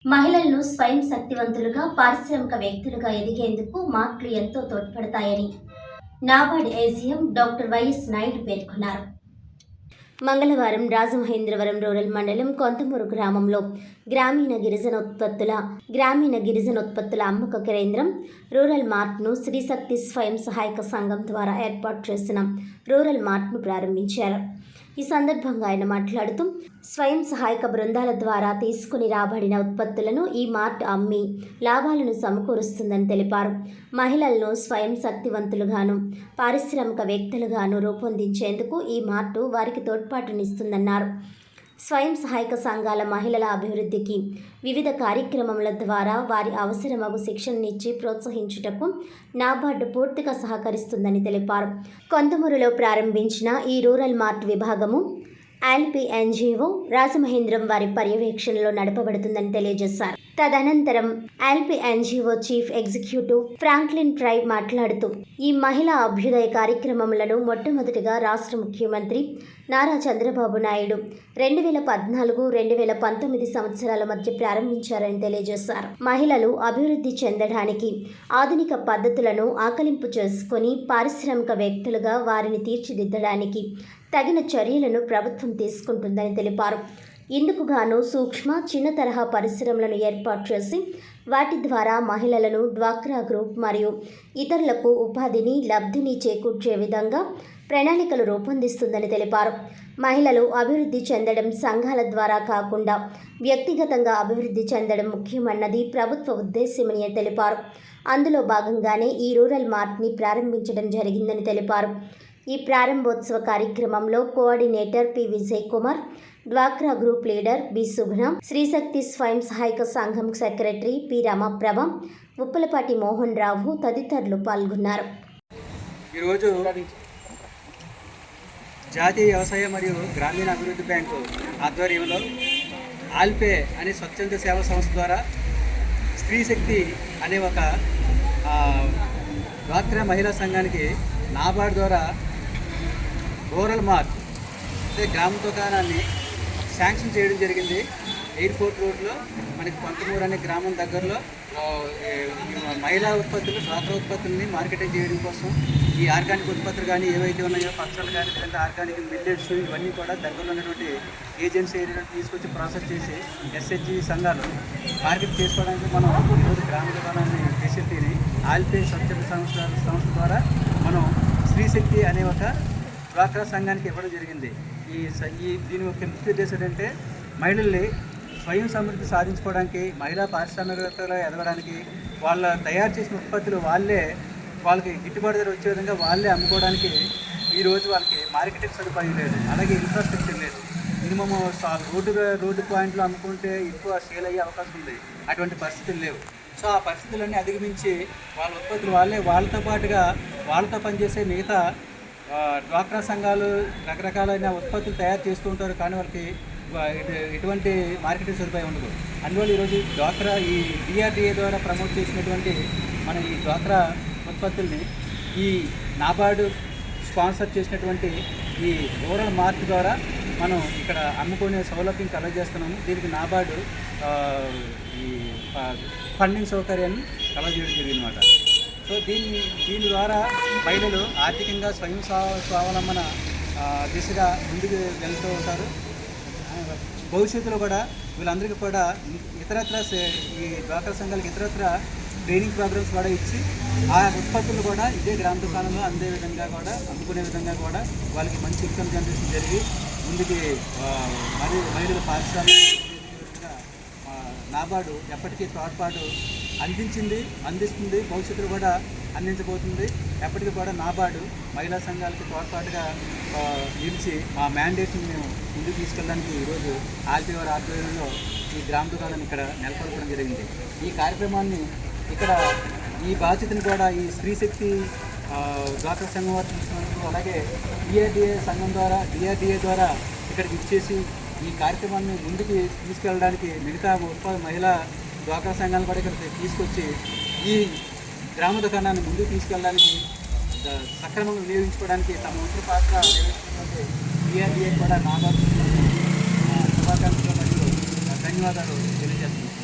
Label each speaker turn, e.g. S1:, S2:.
S1: మహిళలను స్వయం శక్తివంతులుగా, పారిశ్రామిక వ్యక్తులుగా ఎదిగేందుకు మార్కులు ఎంతో తోడ్పడతాయని NABARD AGM doctor YS Naidu పేర్కొన్నారు. మంగళవారం రాజమహేంద్రవరం రూరల్ మండలం కొంతమూరు గ్రామంలో గ్రామీణ గిరిజనోత్పత్తుల అమ్మక కేంద్రం రూరల్ మార్ట్ను శ్రీశక్తి స్వయం సహాయక సంఘం ద్వారా ఏర్పాటు చేసిన రూరల్ మార్ట్ను ప్రారంభించారు. ఈ సందర్భంగా ఆయన మాట్లాడుతూ స్వయం సహాయక బృందాల ద్వారా తీసుకుని రాబడిన ఉత్పత్తులను ఈ మార్ట్ అమ్మి లాభాలను సమకూరుస్తుందని తెలిపారు. మహిళలను స్వయం శక్తివంతులుగాను, పారిశ్రామిక వ్యక్తులుగాను రూపొందించేందుకు ఈ మార్టు వారికి తోడ్పాటునిస్తుందన్నారు. స్వయం సహాయక సంఘాల మహిళల అభివృద్ధికి వివిధ కార్యక్రమముల ద్వారా వారి అవసరమగు శిక్షణనిచ్చి ప్రోత్సహించుటకు నాబార్డు పూర్తిగా సహకరిస్తుందని తెలిపారు. కొంతమూరులో ప్రారంభించిన ఈ రూరల్ మార్ట్ విభాగము ఆల్పీ ఎన్జీఓ రాజమహేంద్రం వారి పర్యవేక్షణలో నడపబడుతుందని తెలియజేశారు. తదనంతరం ఆల్పీ NGO chief executive Franklin tribe మాట్లాడుతూ ఈ మహిళా అభ్యుదయ కార్యక్రమములను మొట్టమొదటిగా రాష్ట్ర ముఖ్యమంత్రి నారా చంద్రబాబు నాయుడు 2014-2019 సంవత్సరాల మధ్య ప్రారంభించారని తెలియజేశారు. మహిళలు అభివృద్ధి చెందడానికి ఆధునిక పద్ధతులను ఆకలింపు చేసుకుని పారిశ్రామిక వ్యక్తులుగా వారిని తీర్చిదిద్దడానికి తగిన చర్యలను ప్రభుత్వం తీసుకుంటుందని తెలిపారు. ఇందుకు గాను సూక్ష్మ, చిన్న తరహా పరిశ్రమలను ఏర్పాటు చేసి వాటి ద్వారా మహిళలను డ్వాక్రా గ్రూప్ మరియు ఇతరులకు ఉపాధిని, లబ్ధిని చేకూర్చే విధంగా ప్రణాళికలు రూపొందిస్తుందని తెలిపారు. మహిళలు అభివృద్ధి చెందడం సంఘాల ద్వారా కాకుండా వ్యక్తిగతంగా అభివృద్ధి చెందడం ముఖ్యమన్నది ప్రభుత్వ ఉద్దేశ్యమని తెలిపారు. అందులో భాగంగానే ఈ రూరల్ మార్ట్ని ప్రారంభించడం జరిగిందని తెలిపారు. ఈ ప్రారంభోత్సవ కార్యక్రమంలో కోఆర్డినేటర్ పి విజయ్ కుమార్, డ్వాక్రా గ్రూప్ లీడర్ బి సుగుణ, శ్రీశక్తి స్వయం సహాయక సంఘం సెక్రటరీ పి రమప్రభ, ఉప్పలపాటి మోహన్ రావు తదితరులు పాల్గొన్నారు.
S2: ఈరోజు జాతీయ వ్యవసాయ మరియు గ్రామీణ అభివృద్ధి బ్యాంకు ఆధ్వర్యంలో ఆల్పే అనే స్వచ్ఛంద సేవా సంస్థ ద్వారా స్త్రీశక్తి అనే ఒక డ్వాక్రా మహిళా సంఘానికి నాబార్డ్ ద్వారా రూరల్ మార్ట్ అంటే గ్రామ దుకాణాన్ని శాంక్షన్ చేయడం జరిగింది. ఎయిర్పోర్ట్ రోడ్లో మనకి కొంతమూరు అనే గ్రామం దగ్గరలో మహిళా ఉత్పత్తులు, డ్వాక్రా ఉత్పత్తులని మార్కెటింగ్ చేయడం కోసం ఈ ఆర్గానిక్ ఉత్పత్తులు కానీ ఏవైతే ఉన్నాయో పచ్చళ్ళు కానీ లేదంటే ఆర్గానిక్ మిల్లెట్స్ ఇవన్నీ కూడా దగ్గరలో ఉన్నటువంటి ఏజెన్సీ ఏరియాలో తీసుకొచ్చి ప్రాసెస్ చేసి ఎస్హెచ్జి సంఘాలు మార్కెట్ చేసుకోవడానికి మనం ఈరోజు గ్రామ దుకాణాన్ని ఫెసిలిటీని ఆల్పే స్వచ్ఛంద సంస్థ ద్వారా మనం స్త్రీశక్తి అనే ఒక డ్వాక్రా సంఘానికి ఇవ్వడం జరిగింది. దీని యొక్క ముఖ్య ఉద్దేశం ఏంటంటే మహిళల్ని స్వయం సమృద్ధి సాధించుకోవడానికి, మహిళా పారిశ్రామికవేత్తలుగా ఎదగడానికి, వాళ్ళ తయారు చేసిన ఉత్పత్తులు వాళ్ళకి గిట్టుబాటు ధర వచ్చే విధంగా వాళ్ళే అమ్ముకోవడానికి ఈరోజు వాళ్ళకి మార్కెటింగ్ సదుపాయం లేదు, అలాగే ఇన్ఫ్రాస్ట్రక్చర్ లేదు. మినిమమ్ రోడ్డు పాయింట్లో అమ్ముకుంటే ఎక్కువ సేల్ అయ్యే అవకాశం ఉంది. అటువంటి పరిస్థితులు లేవు. సో ఆ పరిస్థితులన్నీ అధిగమించి వాళ్ళ ఉత్పత్తులు వాళ్ళతో పాటుగా వాళ్ళతో పనిచేసే మిగతా డ్వాక్రా సంఘాలు రకరకాలైన ఉత్పత్తులు తయారు చేస్తూ ఉంటారు, కానీ వాళ్ళకి ఎటువంటి మార్కెటింగ్ సదుపాయం ఉండదు. అందువల్ల ఈరోజు డ్వాక్రా ఈ డిఆర్డిఏ ద్వారా ప్రమోట్ చేసినటువంటి మన ఈ డ్వాక్రా ఉత్పత్తుల్ని ఈ నాబార్డు స్పాన్సర్ చేసినటువంటి ఈ రూరల్ మార్ట్ ద్వారా మనం ఇక్కడ అమ్ముకునే సౌలభ్యం కలగజేస్తున్నాము. దీనికి నాబార్డు ఈ ఫండింగ్ సౌకర్యాన్ని కలగజేయడం జరిగిందన్నమాట. సో దీని ద్వారా మహిళలు ఆర్థికంగా స్వయం స్వావలంబన దిశగా ముందుకు వెళ్తూ ఉంటారు. భవిష్యత్తులో కూడా వీళ్ళందరికీ కూడా ఇతరత్ర ఈ డ్వాక్రా సంఘాలకు ఇతరత్ర ట్రైనింగ్ ప్రోగ్రామ్స్ కూడా ఇచ్చి ఆ ఉత్పత్తులు కూడా ఇదే గ్రామ దుకాణంలో అందే విధంగా కూడా అమ్ముకునే విధంగా కూడా వాళ్ళకి మంచి ఇన్కమ్ జనరేషన్ జరిగి ముందుకి మహిళల పారిశ్రామికంగా నాబార్డు ఎప్పటికీ తోడ్పాటు అందిస్తుంది, భవిష్యత్తులో కూడా అందించబోతుంది. ఎప్పటికీ కూడా నాబార్డు మహిళా సంఘాలకి తోడ్పాటుగా నిలిచి ఆ మ్యాండేట్ని మేము ముందుకు తీసుకెళ్ళడానికి ఈరోజు ఆల్పీ వారి ఆధ్వర్యంలో ఈ గ్రామ దుకాణాన్ని ఇక్కడ నెలకొల్పడం జరిగింది. ఈ కార్యక్రమాన్ని ఇక్కడ ఈ బాధ్యతను కూడా ఈ స్త్రీశక్తి డ్వాక్రా సంఘం వారు తీసుకున్నందుకు, అలాగే డిఆర్డిఏ ద్వారా ఇక్కడికి ఇచ్చేసి ఈ కార్యక్రమాన్ని ముందుకు తీసుకెళ్ళడానికి మిగతా మహిళా డ్వాక్రా సంఘాలు కూడా ఇక్కడ తీసుకొచ్చి ఈ గ్రామ దుకాణాన్ని ముందుకు తీసుకెళ్ళడానికి సక్రమంగా వినియోగించుకోవడానికి తమ వంతు పాత్ర నిర్వహిస్తున్నటువంటి డిఆర్డిఏ కూడా నాబార్డు శుభాకాంక్షలు మరియు ధన్యవాదాలు తెలియజేస్తున్నాను.